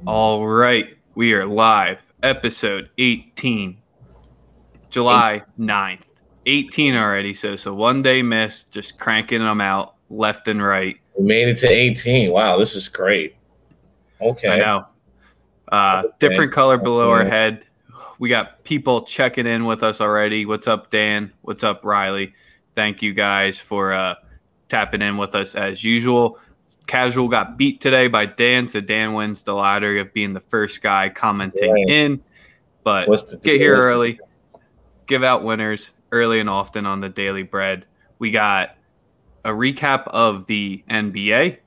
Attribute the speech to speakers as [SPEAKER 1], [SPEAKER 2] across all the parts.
[SPEAKER 1] All right, we are live. Episode 18, July 9th. 18 already, so one day missed, just cranking them out left and right.
[SPEAKER 2] We made it to 18. Wow, this is great. Okay.
[SPEAKER 1] I know. Different color below our head. We got people checking in with us already. What's up, Dan? What's up, Riley? Thank you guys for tapping in with us as usual. Casual got beat today by Dan, so Dan wins the lottery of being the first guy commenting in. But get here early, give out winners early and often on the Daily Bread. We got a recap of the NBA,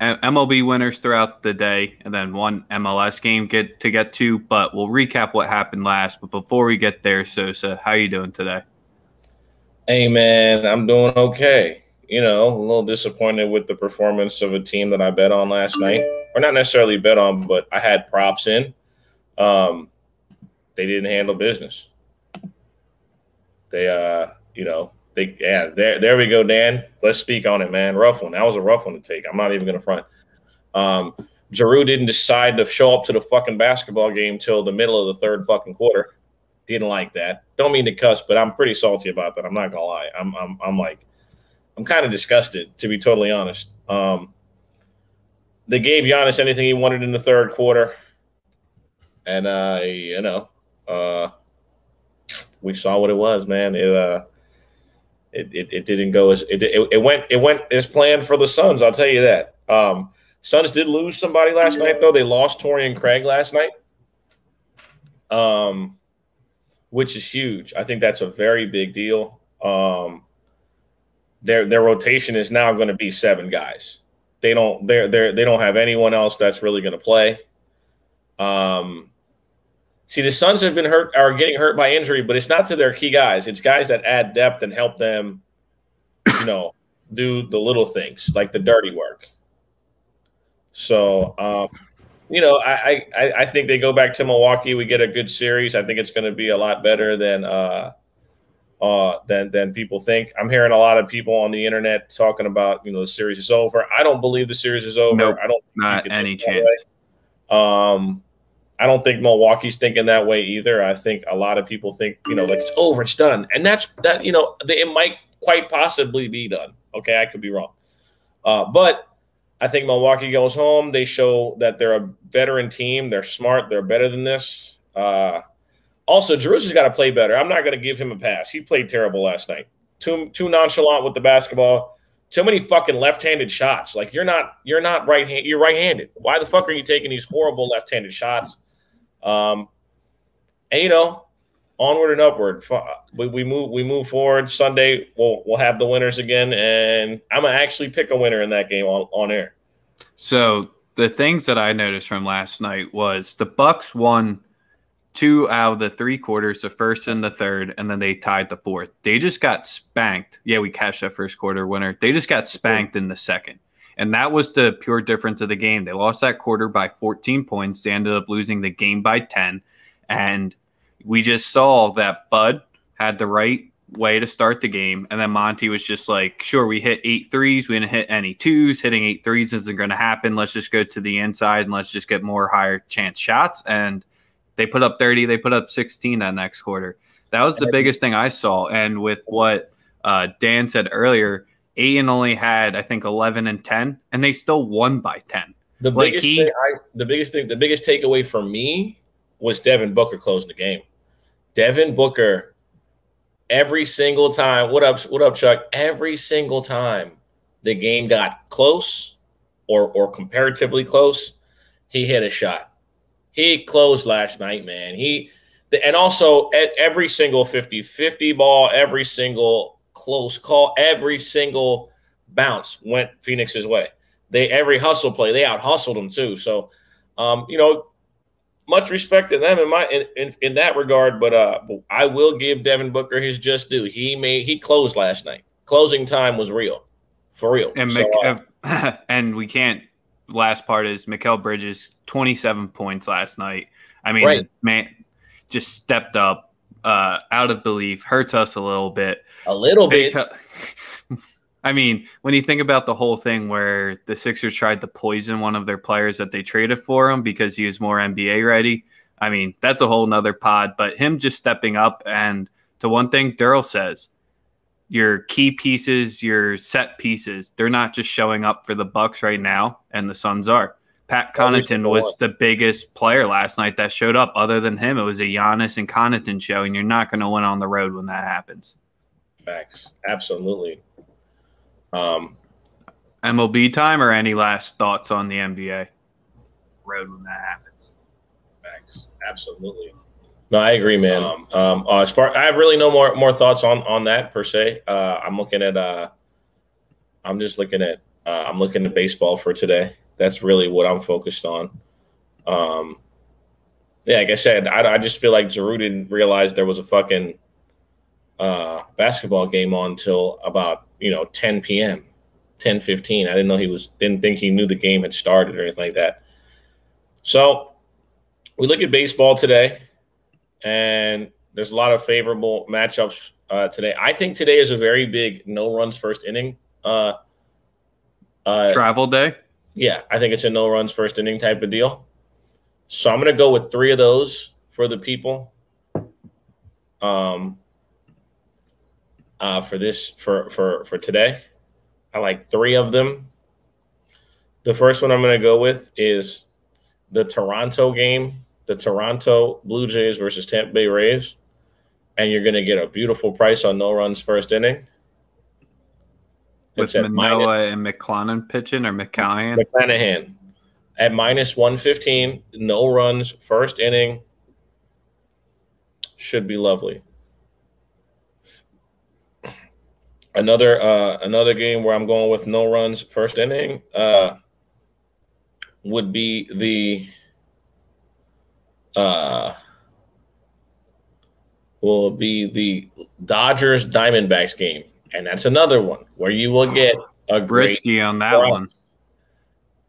[SPEAKER 1] MLB winners throughout the day, and then one MLS game to get to. But we'll recap what happened last. But before we get there, Sosa, how you doing today?
[SPEAKER 2] Hey, man, I'm doing okay. You know, a little disappointed with the performance of a team that I bet on last night. Or not necessarily bet on, but I had props in. They didn't handle business. There we go, Dan. Let's speak on it, man. Rough one. That was a rough one to take. I'm not even going to front. Giroux didn't decide to show up to the fucking basketball game till the middle of the third fucking quarter. Didn't like that. Don't mean to cuss, but I'm pretty salty about that. I'm not gonna lie. I'm kind of disgusted, to be totally honest. They gave Giannis anything he wanted in the third quarter, and we saw what it was, man. It didn't go as it went as planned for the Suns. I'll tell you that. Suns did lose somebody last night, though. They lost Torian Craig last night, which is huge. I think that's a very big deal. Their rotation is now going to be 7 guys. They don't have anyone else that's really going to play. See, the Suns are getting hurt by injury, but it's not to their key guys. It's guys that add depth and help them, do the little things like the dirty work. So, I think they go back to Milwaukee. We get a good series. I think it's going to be a lot better than people think. I'm hearing a lot of people on the internet talking about, the series is over. I don't believe the series is over.
[SPEAKER 1] Nope,
[SPEAKER 2] I don't
[SPEAKER 1] not any chance.
[SPEAKER 2] I don't think Milwaukee's thinking that way either. I think a lot of people think, like it's over, it's done. And it might quite possibly be done. Okay, I could be wrong. But I think Milwaukee goes home. They show that they're a veteran team. They're smart. They're better than this. Also, Jerusalem's got to play better. I'm not going to give him a pass. He played terrible last night. Too nonchalant with the basketball. Too many fucking left-handed shots. Like you're not right-handed. You're right-handed. Why the fuck are you taking these horrible left-handed shots? Onward and upward. We move forward. Sunday we'll have the winners again, and I'm gonna actually pick a winner in that game on air.
[SPEAKER 1] So the things that I noticed from last night was the Bucks won 2 out of the 3 quarters, the first and the third, and then they tied the fourth. They just got spanked. Yeah, we cashed that first quarter winner. They just got spanked in the second. And that was the pure difference of the game. They lost that quarter by 14 points. They ended up losing the game by 10. And we just saw that Bud had the right way to start the game. And then Monty was just like, sure, we hit 8 threes. We didn't hit any twos. Hitting 8 threes isn't going to happen. Let's just go to the inside and let's just get more higher chance shots. And they put up 30. They put up 16 that next quarter. That was the biggest thing I saw. And with what Dan said earlier, Aiden only had, I think, 11 and 10, and they still won by 10.
[SPEAKER 2] The biggest takeaway for me was Devin Booker closing the game. Devin Booker, every single time. What up, Chuck? Every single time the game got close or comparatively close, he hit a shot. He closed last night, man. And also every single 50-50 ball, every single close call, every single bounce went Phoenix's way. Every hustle play, they out hustled them too. So, much respect to them in that regard. But I will give Devin Booker his just due. He closed last night. Closing time was real, for real.
[SPEAKER 1] And and we can't. Last part is Mikal Bridges, 27 points last night. I mean, man, just stepped up, out of belief. Hurts us a little bit.
[SPEAKER 2] A little bit.
[SPEAKER 1] I mean, when you think about the whole thing where the Sixers tried to poison one of their players that they traded for him because he was more NBA ready, I mean, that's a whole nother pod. But him just stepping up, and to one thing Daryl says, your key pieces, your set pieces, they're not just showing up for the Bucks right now, and the Suns are. Pat Connaughton was the biggest player last night that showed up. Other than him, it was a Giannis and Connaughton show, and you're not going to win on the road when that happens.
[SPEAKER 2] Facts. Absolutely.
[SPEAKER 1] MLB time, or any last thoughts on the NBA road when that happens?
[SPEAKER 2] Facts. Absolutely. No, I agree, man. As far, I have really no more thoughts on that per se. I'm looking at baseball for today. That's really what I'm focused on. Yeah, like I said, I just feel like Giroux didn't realize there was a fucking basketball game on till about 10 p.m. 10:15. I didn't think he knew the game had started or anything like that. So we look at baseball today, and there's a lot of favorable matchups today. I think today is a very big no runs first inning.
[SPEAKER 1] Travel day?
[SPEAKER 2] Yeah, I think it's a no runs first inning type of deal. So I'm going to go with 3 of those for the people. For today, I like 3 of them. The first one I'm going to go with is the Toronto game, the Toronto Blue Jays versus Tampa Bay Rays, and you're going to get a beautiful price on no runs first inning.
[SPEAKER 1] With Manoah and McClanahan pitching, or McClanahan?
[SPEAKER 2] McClanahan at -115, no runs first inning. Should be lovely. Another game where I'm going with no runs first inning would be the Dodgers Diamondbacks game, and that's another one where you will get a great
[SPEAKER 1] risky on that
[SPEAKER 2] price.
[SPEAKER 1] one.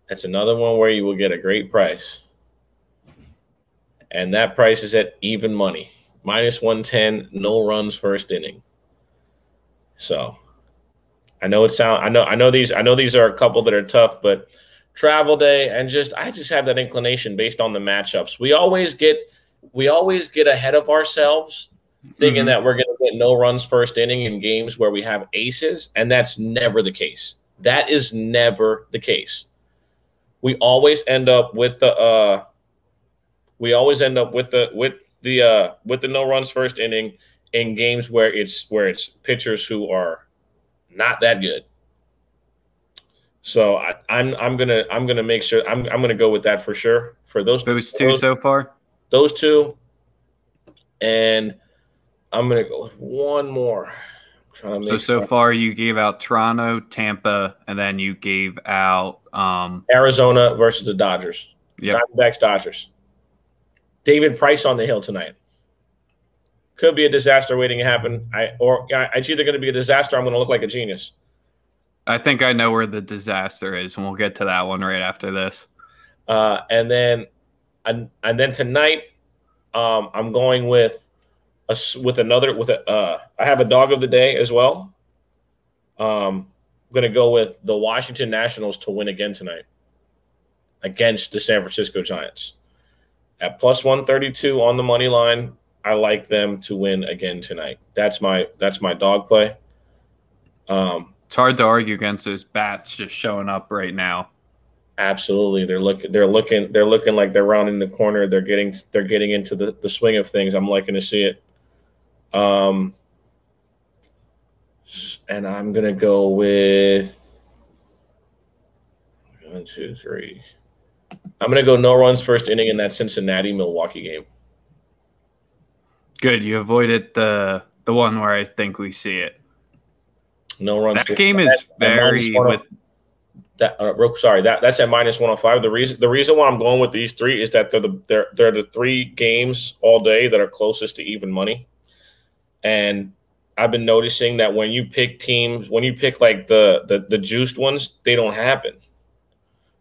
[SPEAKER 2] That's another one where you will get a great price, and that price is at even money, -110, no runs first inning. So I know these are a couple that are tough, but travel day, and I just have that inclination based on the matchups. We always get ahead of ourselves thinking that we're going to get no runs first inning in games where we have aces, and that's never the case. That is never the case. We always end up with the no runs first inning in games where it's pitchers who are not that good. So I'm gonna make sure I'm gonna go with that for sure for those
[SPEAKER 1] two so far.
[SPEAKER 2] Those 2, and I'm gonna go with one more.
[SPEAKER 1] So far you gave out Toronto, Tampa, and then you gave out
[SPEAKER 2] Arizona versus the Dodgers.
[SPEAKER 1] Yep.
[SPEAKER 2] Diamondbacks, Dodgers. David Price on the hill tonight. Could be a disaster waiting to happen. It's either going to be a disaster or I'm going to look like a genius.
[SPEAKER 1] I think I know where the disaster is, and we'll get to that one right after this.
[SPEAKER 2] And then tonight, I'm going with I have a dog of the day as well. I'm going to go with the Washington Nationals to win again tonight against the San Francisco Giants at +132 on the money line. I like them to win again tonight. That's my dog play.
[SPEAKER 1] It's hard to argue against those bats just showing up right now.
[SPEAKER 2] Absolutely, they're looking like they're rounding the corner. They're getting into the swing of things. I'm liking to see it. And I'm gonna go with 1, 2, 3. I'm gonna go no runs first inning in that Cincinnati-Milwaukee game.
[SPEAKER 1] Good, you avoided the one where I think we see it.
[SPEAKER 2] No runs.
[SPEAKER 1] That game is very with
[SPEAKER 2] that. Sorry, that's at -105. The reason why I'm going with these 3 is that they're the 3 games all day that are closest to even money, and I've been noticing that when you pick teams, when you pick like the juiced ones, they don't happen.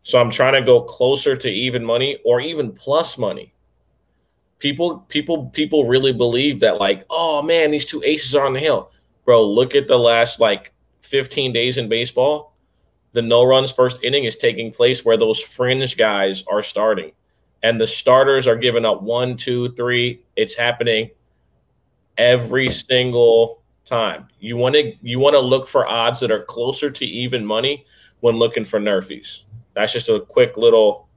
[SPEAKER 2] So I'm trying to go closer to even money or even plus money. People really believe that, like, oh man, these 2 aces are on the hill. Bro, look at the last like 15 days in baseball, the no runs first inning is taking place where those fringe guys are starting. And the starters are giving up 1, 2, 3. It's happening every single time. You want to look for odds that are closer to even money when looking for nerfies. That's just a quick little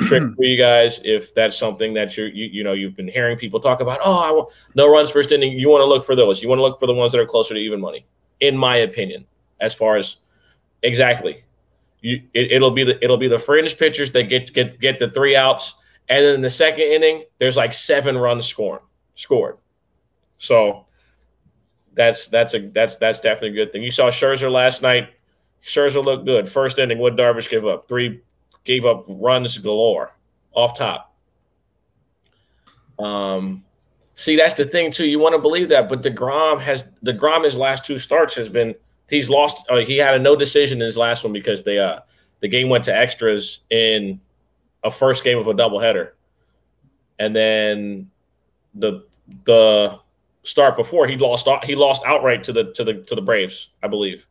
[SPEAKER 2] trick for you guys. If that's something that you've been hearing people talk about, no runs first inning. You want to look for those. You want to look for the ones that are closer to even money, in my opinion. As far as exactly, it'll be the fringe pitchers that get the 3 outs. And then in the second inning, there's like 7 runs scored. So that's definitely a good thing. You saw Scherzer last night. Scherzer looked good. First inning, what Darvish gave up? 3 gave up runs galore off top. See, that's the thing too. You want to believe that, but DeGrom his last 2 starts has been he's lost. He had a no decision in his last one because the game went to extras in a first game of a doubleheader, and then the start before he lost outright to the Braves, I believe.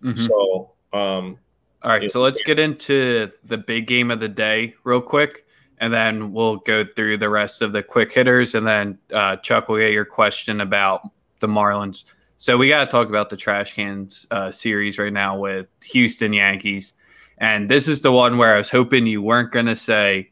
[SPEAKER 2] Mm-hmm. So,
[SPEAKER 1] all right. So let's get into the big game of the day real quick, and then we'll go through the rest of the quick hitters, and then Chuck will get your question about the Marlins. So we got to talk about the trash cans series right now with Houston Yankees. And this is the one where I was hoping you weren't going to say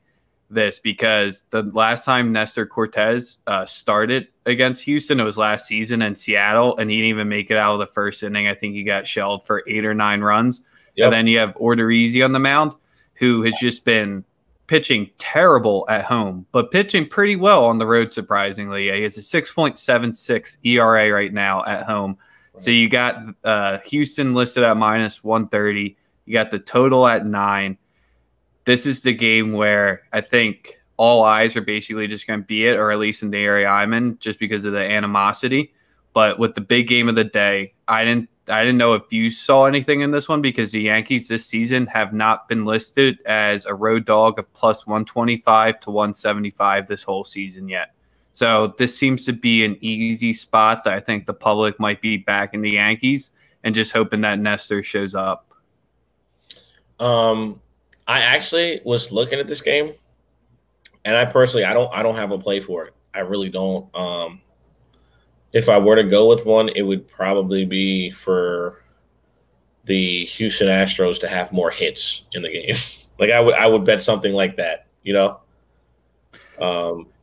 [SPEAKER 1] this, because the last time Nestor Cortez started against Houston, it was last season in Seattle, and he didn't even make it out of the first inning. I think he got shelled for 8 or 9 runs. Yep. And then you have Odorizzi on the mound, who has just been pitching terrible at home, but pitching pretty well on the road, surprisingly. He has a 6.76 ERA right now at home. Right. So you got Houston listed at -130. You got the total at 9. This is the game where I think all eyes are basically just going to be it, or at least in the area I'm in, just because of the animosity. But with the big game of the day, I didn't know if you saw anything in this one, because the Yankees this season have not been listed as a road dog of +125 to 175 this whole season yet. So this seems to be an easy spot that I think the public might be backing the Yankees and just hoping that Nestor shows up.
[SPEAKER 2] I actually was looking at this game, and I personally, I don't have a play for it. I really don't. If I were to go with one, it would probably be for the Houston Astros to have more hits in the game. Like I would bet something like that, you know?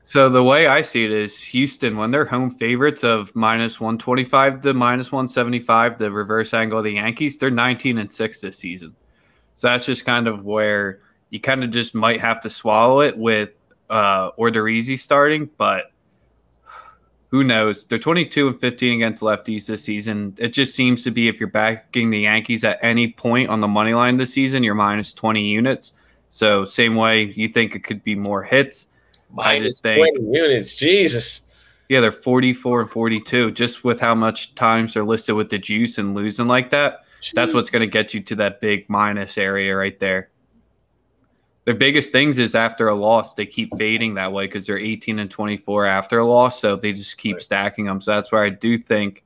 [SPEAKER 1] So the way I see it is Houston, when they're home favorites of -125 to -175, the reverse angle of the Yankees, they're 19-6 this season. So that's just kind of where you kind of just might have to swallow it with Odorizzi starting, but who knows? They're 22-15 against lefties this season. It just seems to be, if you're backing the Yankees at any point on the money line this season, you're -20 units. So same way you think it could be more hits. I just think
[SPEAKER 2] -20 units, Jesus.
[SPEAKER 1] Yeah, they're 44 and 42, just with how much times they're listed with the juice and losing like that. Jeez. That's what's going to get you to that big minus area right there. Their biggest things is after a loss, they keep fading that way because they're 18-24 after a loss, so they just keep stacking them. So that's where I do think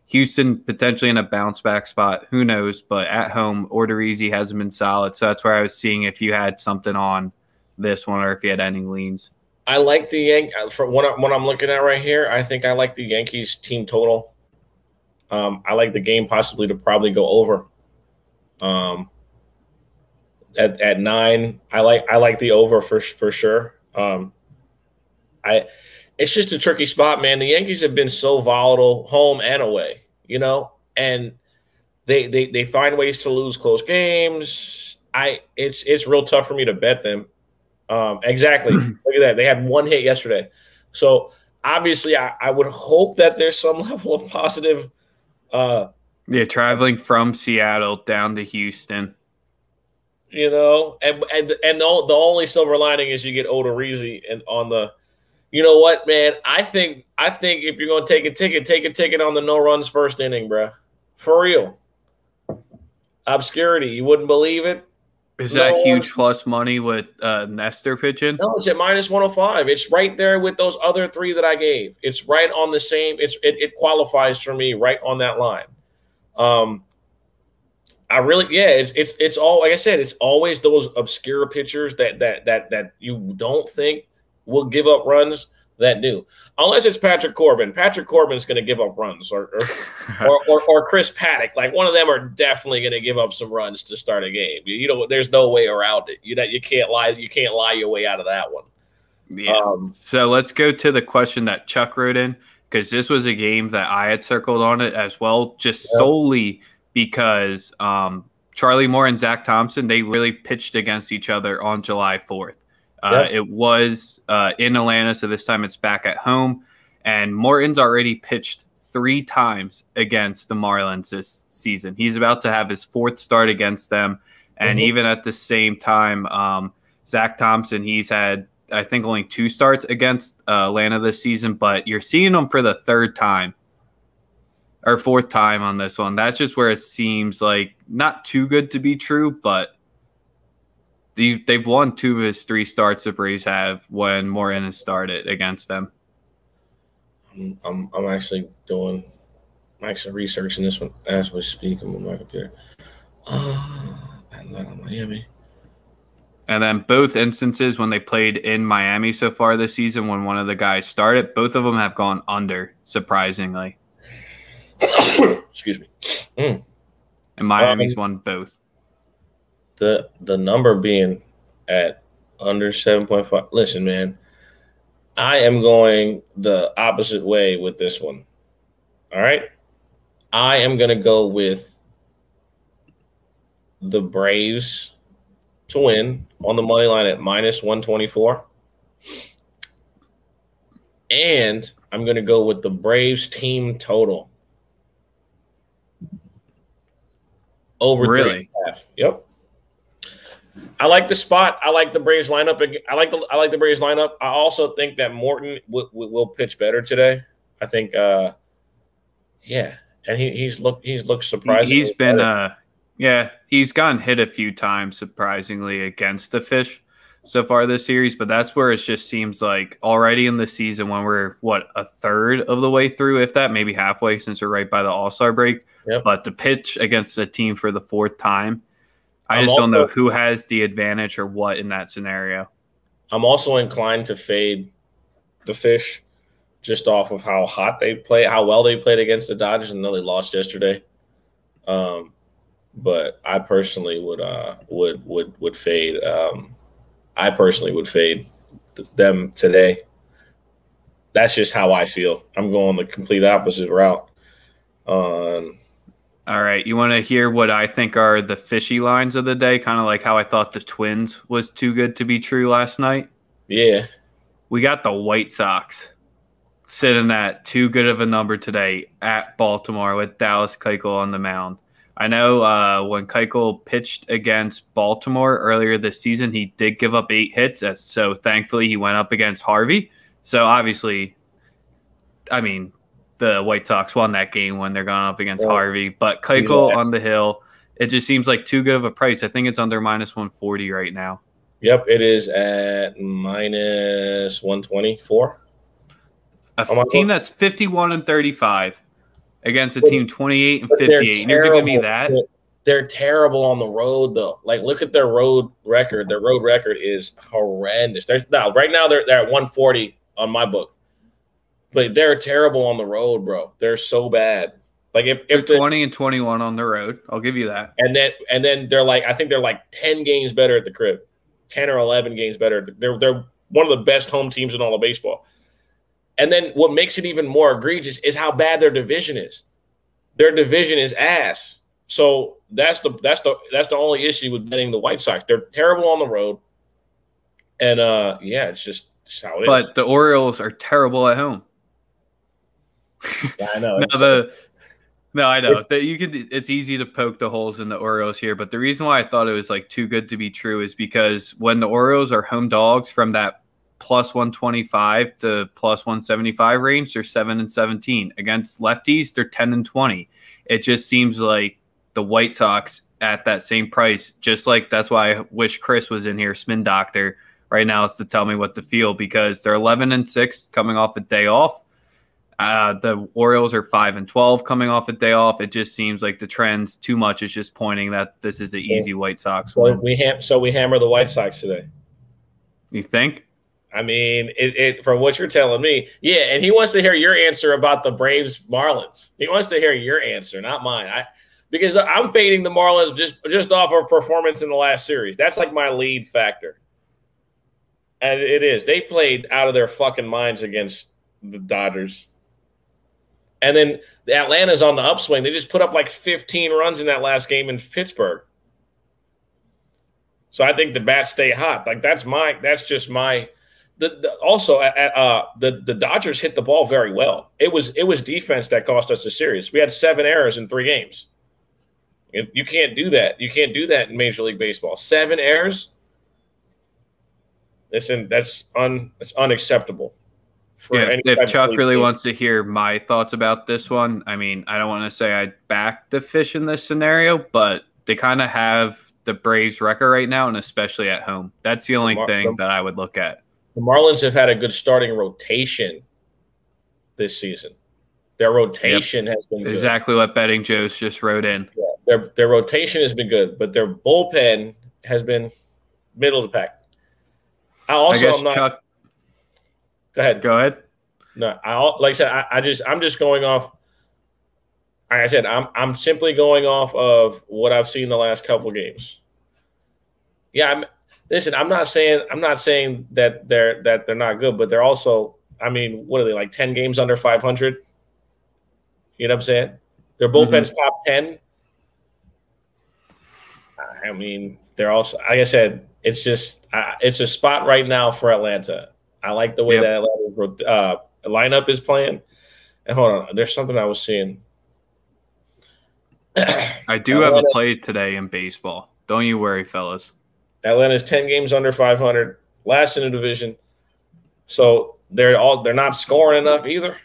[SPEAKER 1] Houston potentially in a bounce back spot. Who knows? But at home, Odorizzi hasn't been solid. So that's where I was seeing if you had something on this one or if you had any leans.
[SPEAKER 2] I like the Yankees. For what I'm looking at right here, I think I like the Yankees team total. I like the game possibly to probably go over. At 9, I like the over for sure. It's just a tricky spot, man. The Yankees have been so volatile, home and away, you know, and they find ways to lose close games. It's real tough for me to bet them. Exactly. Look at that. They had 1 hit yesterday. So obviously I would hope that there's some level of positive.
[SPEAKER 1] Traveling from Seattle down to Houston.
[SPEAKER 2] You know, and the only silver lining is you get Odorizzi and on the, you know what, man? I think if you're gonna take a ticket on the no runs first inning, bro. For real. Obscurity, you wouldn't believe it.
[SPEAKER 1] Is that huge plus money with Nestor pitching?
[SPEAKER 2] No, it's at -105. It's right there with those other 3 that I gave. It's right on the same. It qualifies for me right on that line. I really, yeah, it's all like I said, it's always those obscure pitchers that you don't think will give up runs that do, unless it's Patrick Corbin. Patrick Corbin's going to give up runs, or Chris Paddock. Like one of them are definitely going to give up some runs to start a game. You know, there's no way around it. You can't lie. You can't lie your way out of that one.
[SPEAKER 1] Yeah. So let's go to the question that Chuck wrote in, because this was a game that I had circled on it as well, just solely because Charlie Moore and Zach Thompson, they really pitched against each other on July 4th. It was in Atlanta, so this time it's back at home. And Morton's already pitched 3 times against the Marlins this season. He's about to have his 4th start against them. And even at the same time, Zach Thompson, he's had, I think, only 2 starts against Atlanta this season. But you're seeing him for the 3rd time. Or 4th time on this one. That's just where it seems like not too good to be true, but they've won 2 of his 3 starts the Braves have when Morton has started against them.
[SPEAKER 2] I'm actually researching this one as we speak. I'm on my computer. Atlanta, Miami.
[SPEAKER 1] And then both instances when they played in Miami so far this season, when one of the guys started, both of them have gone under, surprisingly.
[SPEAKER 2] Excuse me. And
[SPEAKER 1] Miami's won both.
[SPEAKER 2] The number being at under 7.5. Listen, man, I am going the opposite way with this one. All right? I am going to go with the Braves to win on the money line at -124. And I'm going to go with the Braves team total. Over 3.5. Yep. I like the spot. I like the Braves lineup. I like the Braves lineup. I also think that Morton will pitch better today. I think, yeah, and he's looked surprising.
[SPEAKER 1] He's been, he's gotten hit a few times surprisingly against the Fish so far this series. But that's where it just seems like already in the season when we're a third of the way through, if that, maybe halfway, since we're right by the All-Star break. Yep. But to pitch against a team for the 4th time, I just don't know who has the advantage or what in that scenario.
[SPEAKER 2] I'm also inclined to fade the Fish just off of how hot they play, how well they played against the Dodgers. I know they lost yesterday. But I personally would fade. I personally would fade them today. That's just how I feel. I'm going the complete opposite route.
[SPEAKER 1] All right. You want to hear what I think are the fishy lines of the day? Kind of like how I thought the Twins was too good to be true last night.
[SPEAKER 2] Yeah.
[SPEAKER 1] We got the White Sox sitting at too good of a number today at Baltimore with Dallas Keuchel on the mound. I know when Keuchel pitched against Baltimore earlier this season, he did give up 8 hits. So thankfully he went up against Harvey. So obviously, I mean, the White Sox won that game when they're going up against Harvey. But Keuchel on the hill, it just seems like too good of a price. I think it's under -140 right now.
[SPEAKER 2] Yep, it is at -124.
[SPEAKER 1] A team that's 51-35 against a team 28-58. And you're giving me that?
[SPEAKER 2] They're terrible on the road, though. Like, look at their road record. Their road record is horrendous. Right now they're at 140 on my book. But they're terrible on the road, bro. They're so bad. Like if
[SPEAKER 1] they're 20-21 on the road, I'll give you that.
[SPEAKER 2] And then they're like, I think they're like 10 games better at the crib, 10 or 11 games better. They're one of the best home teams in all of baseball. And then what makes it even more egregious is how bad their division is. Their division is ass. So that's the only issue with betting the White Sox. They're terrible on the road. And it's just how it is.
[SPEAKER 1] But the Orioles are terrible at home.
[SPEAKER 2] Yeah, I know.
[SPEAKER 1] I know that it's easy to poke the holes in the Orioles here, but the reason why I thought it was like too good to be true is because when the Orioles are home dogs from that +125 to +175 range, they're 7-17. Against lefties, they're 10-20. It just seems like the White Sox at that same price, just like that's why I wish Chris was in here, Spin Doctor, right now is to tell me what to feel, because they're 11-6 coming off a day off. The Orioles are 5-12 coming off a day off. It just seems like the trends too much is just pointing that this is an easy White Sox win.
[SPEAKER 2] We hammer the White Sox today.
[SPEAKER 1] You think?
[SPEAKER 2] I mean, from what you're telling me, yeah. And he wants to hear your answer about the Braves Marlins. He wants to hear your answer, not mine. Because I'm fading the Marlins just off of performance in the last series. That's like my lead factor. And it is. They played out of their fucking minds against the Dodgers. And then the Atlanta's on the upswing. They just put up like 15 runs in that last game in Pittsburgh. So I think the bats stay hot. Like that's just my. The Dodgers hit the ball very well. It was defense that cost us the series. We had 7 errors in 3 games. You can't do that. You can't do that in Major League Baseball. 7 errors. Listen, that's unacceptable.
[SPEAKER 1] If Chuck really wants to hear my thoughts about this one, I mean, I don't want to say I'd back the Fish in this scenario, but they kind of have the Braves record right now, and especially at home. That's the only thing that I would look at.
[SPEAKER 2] The Marlins have had a good starting rotation this season. Their rotation has been good.
[SPEAKER 1] Exactly what Betting Joe's just wrote in.
[SPEAKER 2] Yeah, their rotation has been good, but their bullpen has been middle of the pack.
[SPEAKER 1] Chuck.
[SPEAKER 2] Go ahead.
[SPEAKER 1] Go ahead.
[SPEAKER 2] No, like I said, I'm just going off. Like I said, I'm simply going off of what I've seen the last couple of games. Yeah, listen, I'm not saying that they're not good, but they're also. I mean, what are they like 10 games under 500? You know what I'm saying? Their bullpen's top 10. I mean, they're also. Like I said, it's just it's a spot right now for Atlanta. I like the way that Atlanta's lineup is playing. And hold on, there's something I was seeing.
[SPEAKER 1] I do have a play today in baseball. Don't you worry, fellas.
[SPEAKER 2] Atlanta's 10 games under 500, last in the division. So they're not scoring enough either.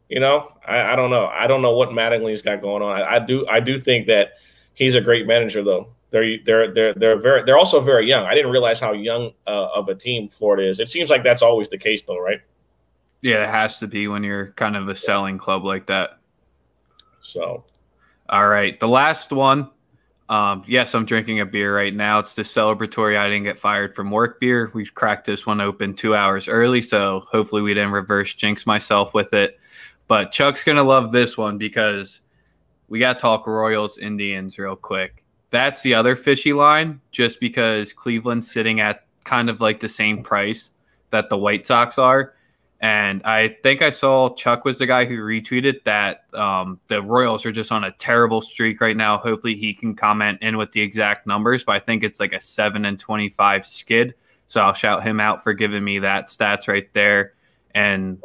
[SPEAKER 2] You know, I don't know. I don't know what Mattingly's got going on. I do think that he's a great manager though. They're also very young. I didn't realize how young of a team Florida is. It seems like that's always the case though, right?
[SPEAKER 1] Yeah, it has to be when you're kind of a selling club like that.
[SPEAKER 2] So,
[SPEAKER 1] all right, the last one. Yes, I'm drinking a beer right now. It's the celebratory I didn't get fired from work beer. We cracked this one open 2 hours early, so hopefully we didn't reverse jinx myself with it. But Chuck's going to love this one because we got to talk Royals Indians real quick. That's the other fishy line, just because Cleveland's sitting at kind of like the same price that the White Sox are. And I think I saw Chuck was the guy who retweeted that the Royals are just on a terrible streak right now. Hopefully he can comment in with the exact numbers, but I think it's like a 7-25 skid. So I'll shout him out for giving me that stats right there. And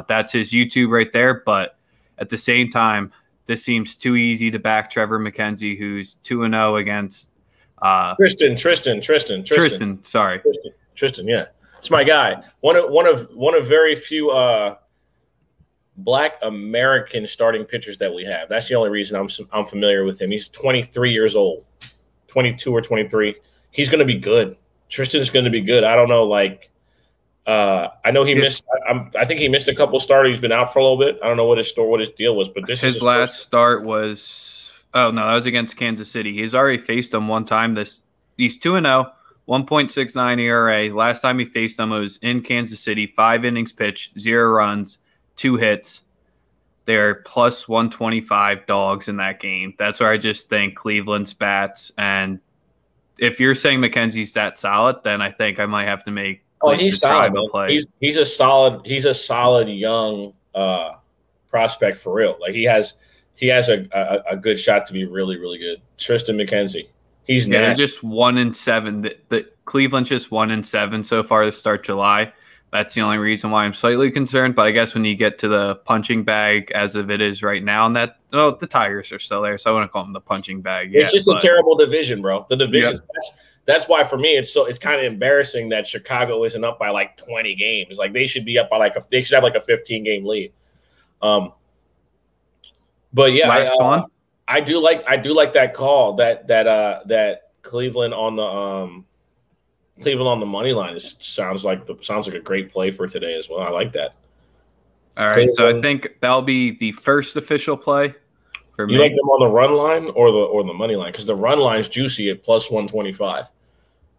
[SPEAKER 1] that's his YouTube right there. But at the same time, this seems too easy to back Trevor McKenzie, who's 2-0 against
[SPEAKER 2] Tristan.
[SPEAKER 1] Sorry,
[SPEAKER 2] Tristan. Yeah, it's my guy. One of very few Black American starting pitchers that we have. That's the only reason I'm familiar with him. He's 23 years old, 22 or 23. He's going to be good. Tristan's going to be good. I don't know, like. I know he missed. I think he missed a couple starts. He's been out for a little bit. I don't know what his deal was, but his
[SPEAKER 1] last start was. Oh no, that was against Kansas City. He's already faced them one time. He's 2-0, 1.69 ERA. Last time he faced them was in Kansas City. 5 innings pitched, 0 runs, 2 hits. They're plus 125 dogs in that game. That's where I just think Cleveland's bats. And if you're saying McKenzie's that solid, then I think I might have to make.
[SPEAKER 2] He's solid. He's a solid young prospect for real. Like he has a good shot to be really, really good. Tristan McKenzie. They're
[SPEAKER 1] just 1-7. The Cleveland's just 1-7 so far to start July. That's the only reason why I'm slightly concerned. But I guess when you get to the punching bag as of it is right now, and the Tigers are still there, so I wouldn't call them the punching bag.
[SPEAKER 2] It's just a terrible division, bro. The division. Yep. That's why for me it's kind of embarrassing that Chicago isn't up by like 20 games. Like they should be up by they should have like a 15-game lead. But yeah, I do like that call that Cleveland on the money line sounds like a great play for today as well. I like that.
[SPEAKER 1] All right, so I
[SPEAKER 2] Cleveland.
[SPEAKER 1] think that'll be the first official play for
[SPEAKER 2] You like
[SPEAKER 1] me.
[SPEAKER 2] them on the run line or the money line? Because the run line's juicy at plus 125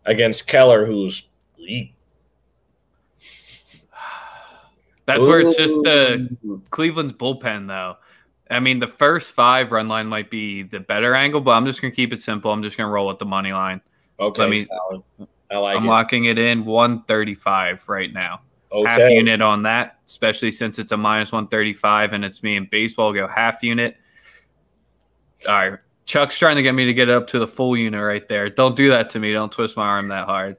[SPEAKER 2] against Keller, who's elite.
[SPEAKER 1] That's where it's just the
[SPEAKER 2] Ooh.
[SPEAKER 1] Cleveland's bullpen, though. I mean, the first 5 run line might be the better angle, but I'm just gonna keep it simple. I'm just gonna roll with the money line. Let
[SPEAKER 2] Okay,
[SPEAKER 1] me.
[SPEAKER 2] solid. I like
[SPEAKER 1] I'm
[SPEAKER 2] it.
[SPEAKER 1] locking it in 135 right now. Half
[SPEAKER 2] Okay.
[SPEAKER 1] unit on that, especially since it's a minus 135 and it's me in baseball. Go half unit. All right. Chuck's trying to get me to get up to the full unit right there. Don't do that to me. Don't twist my arm that hard.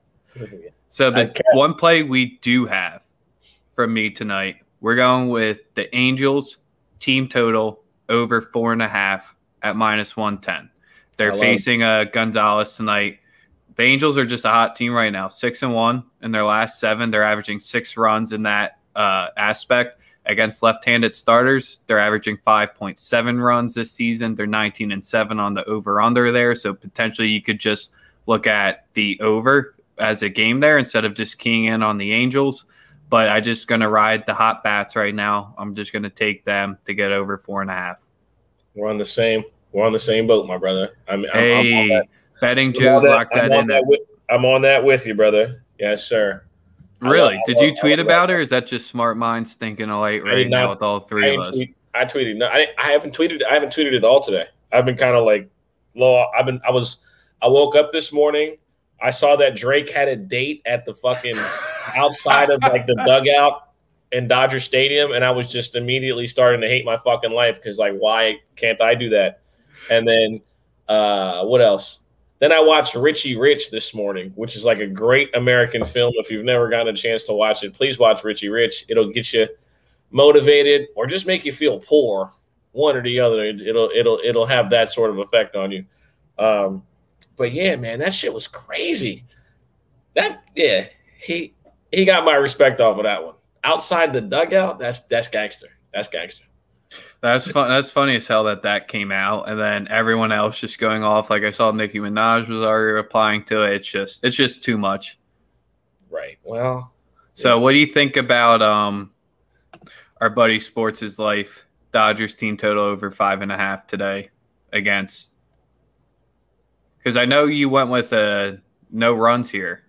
[SPEAKER 1] So the one play we do have from me tonight, we're going with the Angels team total over 4.5 at minus 110. They're facing Gonzalez tonight. The Angels are just a hot team right now. 6-1 in their last 7. They're averaging 6 runs in that aspect. Against left-handed starters, they're averaging 5.7 runs this season. They're 19-7 on the over/under there. So potentially you could just look at the over as a game there instead of just keying in on the Angels. But I'm just going to ride the hot bats right now. I'm just going to take them to get over 4.5.
[SPEAKER 2] We're on the same boat, my brother. I'm on that.
[SPEAKER 1] Betting Joe's locked that in.
[SPEAKER 2] I'm on that with you, brother. Yes, sir.
[SPEAKER 1] Really? Did you tweet about it, or is that just smart minds thinking alike right now with all 3 of us?
[SPEAKER 2] I tweeted. No, I haven't tweeted. I haven't tweeted at all today. I've been kind of like low. I woke up this morning. I saw that Drake had a date at the fucking outside of like the dugout in Dodger Stadium, and I was just immediately starting to hate my fucking life because like, why can't I do that? And then what else? Then I watched Richie Rich this morning, which is like a great American film. If you've never gotten a chance to watch it, please watch Richie Rich. It'll get you motivated or just make you feel poor, one or the other. It'll have that sort of effect on you. But yeah, man, that shit was crazy. He got my respect off of that one. Outside the dugout, that's gangster. That's gangster.
[SPEAKER 1] That's fun. That's funny as hell that came out, and then everyone else just going off. Like I saw Nicki Minaj was already replying to it. It's just too much.
[SPEAKER 2] Right. Well.
[SPEAKER 1] So, what do you think about our buddy Sports' Life Dodgers team total over 5.5 today against? Because I know you went with no runs here.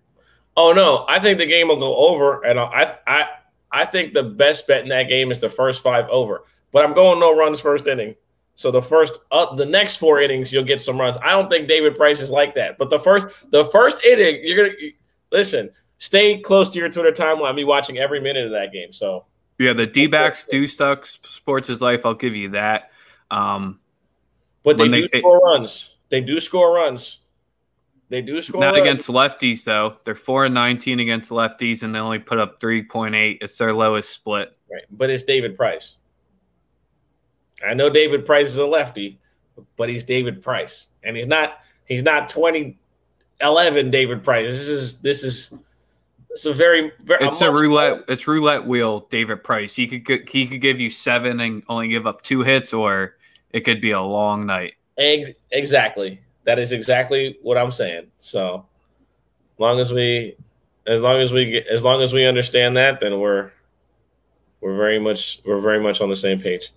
[SPEAKER 2] Oh no, I think the game will go over, and I think the best bet in that game is the first 5 over. But I'm going no runs first inning. So the next 4 innings, you'll get some runs. I don't think David Price is like that. But the first inning, you're gonna listen. Stay close to your Twitter timeline. Be watching every minute of that game. So
[SPEAKER 1] yeah, the D-backs do stuck Sports' Life. I'll give you that.
[SPEAKER 2] But they do score runs. They do score runs. They do score
[SPEAKER 1] not
[SPEAKER 2] runs.
[SPEAKER 1] against lefties though. They're 4-19 against lefties, and they only put up 3.8. It's their lowest split.
[SPEAKER 2] Right, but it's David Price. I know David Price is a lefty, but he's David Price, and he's not 2011 David Price. It's a very
[SPEAKER 1] it's a roulette. It's roulette wheel. David Price. He could give you 7 and only give up 2 hits, or it could be a long night.
[SPEAKER 2] Exactly. That is exactly what I'm saying. So, as long as we understand that, then we're very much on the same page.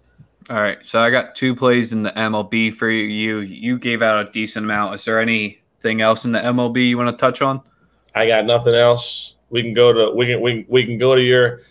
[SPEAKER 1] All right, so I got 2 plays in the MLB for you. You gave out a decent amount. Is there anything else in the MLB you want to touch on?
[SPEAKER 2] I got nothing else. We can go to your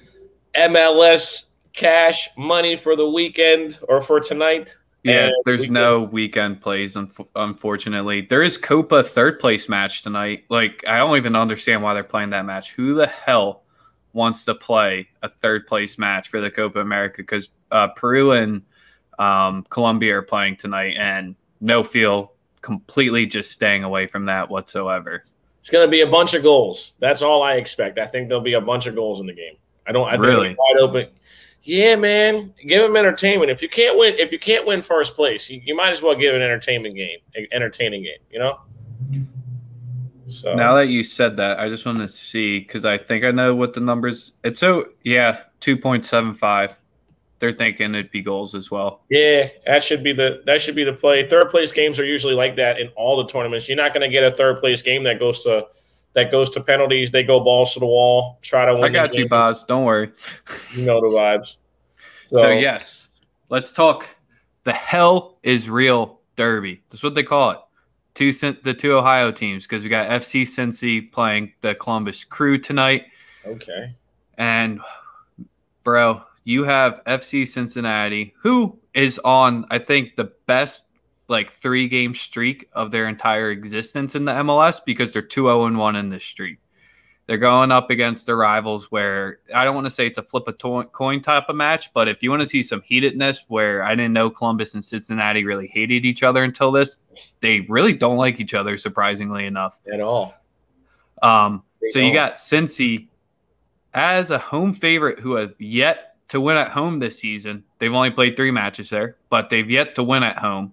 [SPEAKER 2] MLS cash money for the weekend or for tonight.
[SPEAKER 1] Yeah, there's no weekend plays, unfortunately. There is Copa third place match tonight. Like, I don't even understand why they're playing that match. Who the hell wants to play a third place match for the Copa America? Because Peru and Colombia are playing tonight, and no feel completely just staying away from that whatsoever.
[SPEAKER 2] It's going to be a bunch of goals. That's all I expect. I think there'll be a bunch of goals in the game. I think
[SPEAKER 1] really
[SPEAKER 2] wide open. Yeah, man. Give them entertainment. If you can't win first place, you might as well give an entertaining game. You know. So
[SPEAKER 1] now that you said that, I just want to see because I think I know what the numbers. It's 2.75. They're thinking it'd be goals as well.
[SPEAKER 2] Yeah, that should be the play. Third place games are usually like that in all the tournaments. You're not going to get a third place game that goes to penalties. They go balls to the wall, try to win.
[SPEAKER 1] I got you, Boz. Don't worry.
[SPEAKER 2] You know the vibes.
[SPEAKER 1] So yes, let's talk the Hell is Real Derby. That's what they call it. The two Ohio teams, because we got FC Cincy playing the Columbus Crew tonight.
[SPEAKER 2] Okay.
[SPEAKER 1] And, bro, you have FC Cincinnati, who is on, I think, the best 3-game streak of their entire existence in the MLS, because they're 2-0-1 in this streak. They're going up against their rivals where I don't want to say it's a flip a coin type of match, but if you want to see some heatedness where I didn't know Columbus and Cincinnati really hated each other until this, they really don't like each other, surprisingly enough.
[SPEAKER 2] At all.
[SPEAKER 1] You got Cincy as a home favorite who have yet to win at home this season. They've only played 3 matches there, but they've yet to win at home.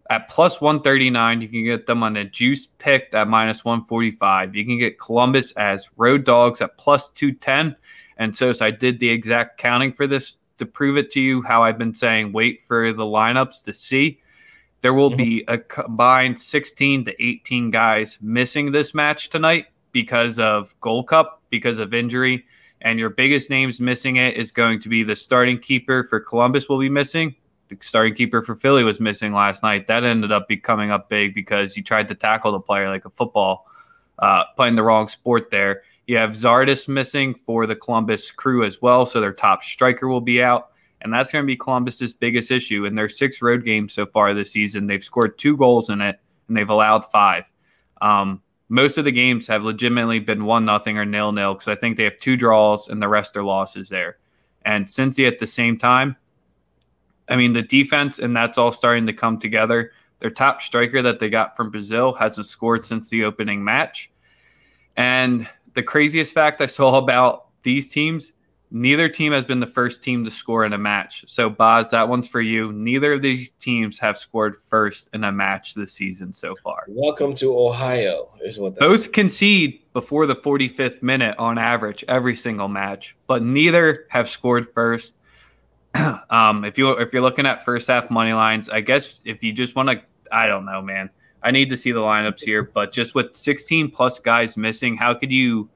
[SPEAKER 1] At plus 139, you can get them on a juice pick at minus 145. You can get Columbus as road dogs at plus 210. And so I did the exact counting for this to prove it to you how I've been saying wait for the lineups to see. There will be a combined 16 to 18 guys missing this match tonight because of Gold Cup, because of injury. And your biggest names missing it is going to be the starting keeper for Columbus will be missing. The starting keeper for Philly was missing last night. That ended up coming up big because he tried to tackle the player like a football, playing the wrong sport there. You have Zardes missing for the Columbus Crew as well, so their top striker will be out. And that's going to be Columbus's biggest issue. In their 6 road games so far this season, they've scored 2 goals in it, and they've allowed 5. Most of the games have legitimately been 1-0 or 0-0 because I think they have 2 draws and the rest are losses there. And Cincy at the same time, I mean, the defense, and that's all starting to come together. Their top striker that they got from Brazil hasn't scored since the opening match. And the craziest fact I saw about these teams, neither team has been the first team to score in a match. So, Boz, that one's for you. Neither of these teams have scored first in a match this season so far.
[SPEAKER 2] Welcome to Ohio is what
[SPEAKER 1] both concede before the 45th minute on average every single match, but neither have scored first. If you're looking at first half money lines, I guess if you just want to, I don't know, man. I need to see the lineups here, but just with 16 plus guys missing, how could you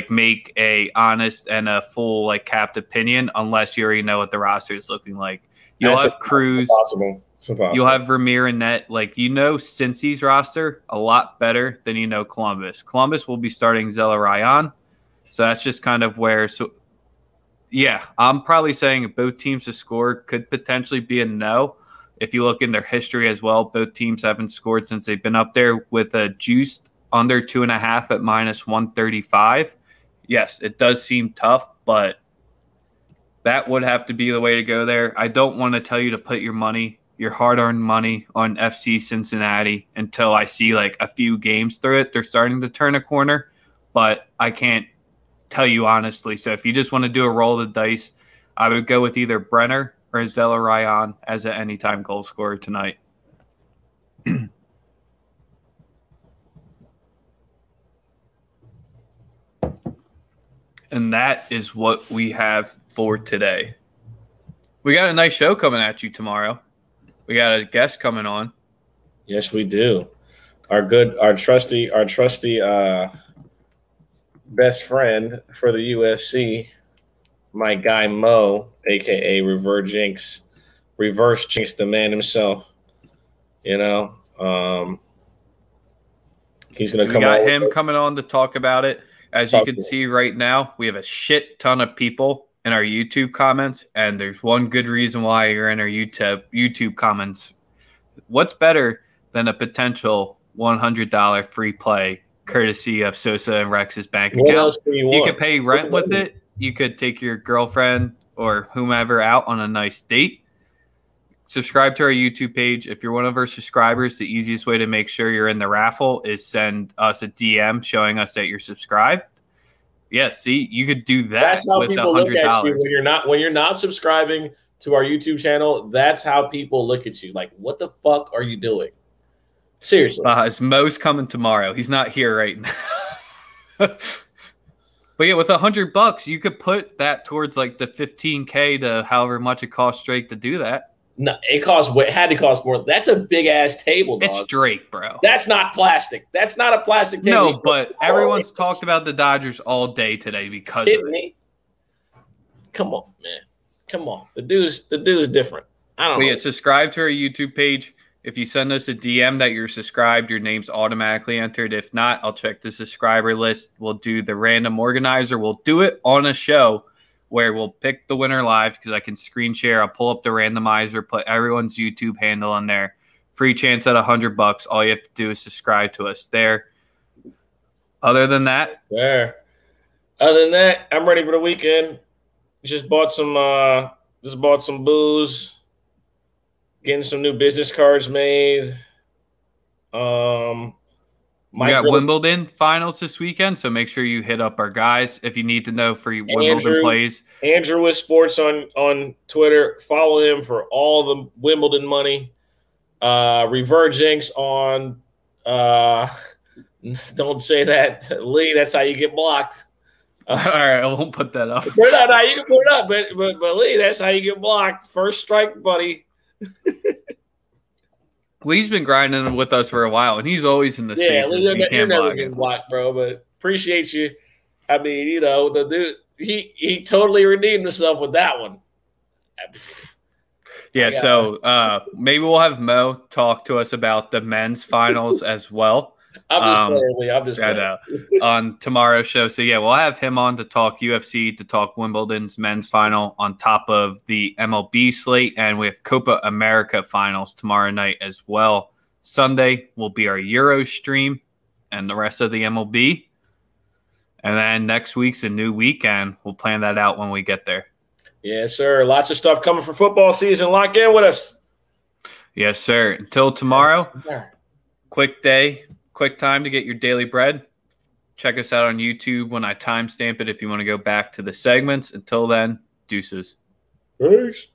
[SPEAKER 1] make a honest and a full capped opinion unless you already know what the roster is looking like? You'll have Cruz,
[SPEAKER 2] it's impossible.
[SPEAKER 1] You'll have Vermeer and Net. Cincy's roster a lot better than Columbus. Columbus will be starting Zella Ryan, so that's just kind of where. So yeah, I'm probably saying both teams to score could potentially be a no. If you look in their history as well, both teams haven't scored since they've been up there with a juiced under 2.5 at minus 135. Yes, it does seem tough, but that would have to be the way to go there. I don't want to tell you to put your money, your hard-earned money on FC Cincinnati until I see a few games through it. They're starting to turn a corner, but I can't tell you honestly. So if you just want to do a roll of the dice, I would go with either Brenner or Zella Ryan as an anytime goal scorer tonight. And that is what we have for today. We got a nice show coming at you tomorrow. We got a guest coming on.
[SPEAKER 2] Yes, we do. Our trusty best friend for the UFC, my guy Mo, aka Reverse Jinx, the man himself. He's gonna come.
[SPEAKER 1] We got him coming on to talk about it. As you can see right now, we have a shit ton of people in our YouTube comments, and there's one good reason why you're in our YouTube comments. What's better than a potential $100 free play courtesy of Sosa and Rex's bank account?
[SPEAKER 2] What else do you want?
[SPEAKER 1] You could pay rent with it. You could take your girlfriend or whomever out on a nice date. Subscribe to our YouTube page. If you're one of our subscribers, the easiest way to make sure you're in the raffle is send us a DM showing us that you're subscribed. Yeah, see, you could do that.
[SPEAKER 2] That's how
[SPEAKER 1] with
[SPEAKER 2] people look at you
[SPEAKER 1] $100.
[SPEAKER 2] when you're not subscribing to our YouTube channel. That's how people look at you. Like, what the fuck are you doing? Seriously.
[SPEAKER 1] Mo's coming tomorrow. He's not here right now. But yeah, with $100, you could put that towards the $15K to however much it costs Drake to do that.
[SPEAKER 2] No, it had to cost more. That's a big ass table, dog.
[SPEAKER 1] It's Drake, bro.
[SPEAKER 2] That's not plastic. That's not a plastic table.
[SPEAKER 1] No, but everyone's talked about the Dodgers all day today because of it.
[SPEAKER 2] Come on, man. come on, the dude's different. I don't know.
[SPEAKER 1] Yeah, subscribe to our YouTube page. If you send us a DM that you're subscribed, your name's automatically entered. If not, I'll check the subscriber list. We'll do the random organizer. We'll do it on a show where we'll pick the winner live because I can screen share. I'll pull up the randomizer, put everyone's YouTube handle on there. Free chance at $100. All you have to do is subscribe to us there. Other than that,
[SPEAKER 2] I'm ready for the weekend. Just bought some booze. Getting some new business cards made.
[SPEAKER 1] We got Wimbledon finals this weekend, so make sure you hit up our guys if you need to know for Wimbledon plays.
[SPEAKER 2] Andrew with Sports on Twitter. Follow him for all the Wimbledon money. Revergings on don't say that, Lee. That's how you get blocked.
[SPEAKER 1] All right, I won't put that up.
[SPEAKER 2] No, you can put it up, but Lee, that's how you get blocked. First strike, buddy.
[SPEAKER 1] Lee's been grinding with us for a while, and he's always in the spaces.
[SPEAKER 2] Yeah, you're never getting blocked, bro. But appreciate you. I mean, the dude, he totally redeemed himself with that one.
[SPEAKER 1] Yeah, so maybe we'll have Mo talk to us about the men's finals as well.
[SPEAKER 2] I'm just playing.
[SPEAKER 1] On tomorrow's show. So, yeah, we'll have him on to talk UFC, to talk Wimbledon's men's final on top of the MLB slate. And we have Copa America finals tomorrow night as well. Sunday will be our Euro stream and the rest of the MLB. And then next week's a new weekend. We'll plan that out when we get there.
[SPEAKER 2] Yes, sir. Lots of stuff coming for football season. Lock in with us.
[SPEAKER 1] Yes, sir. Until tomorrow, quick day. Quick time to get your daily bread. Check us out on YouTube when I timestamp it if you want to go back to the segments. Until then, deuces.
[SPEAKER 2] Peace.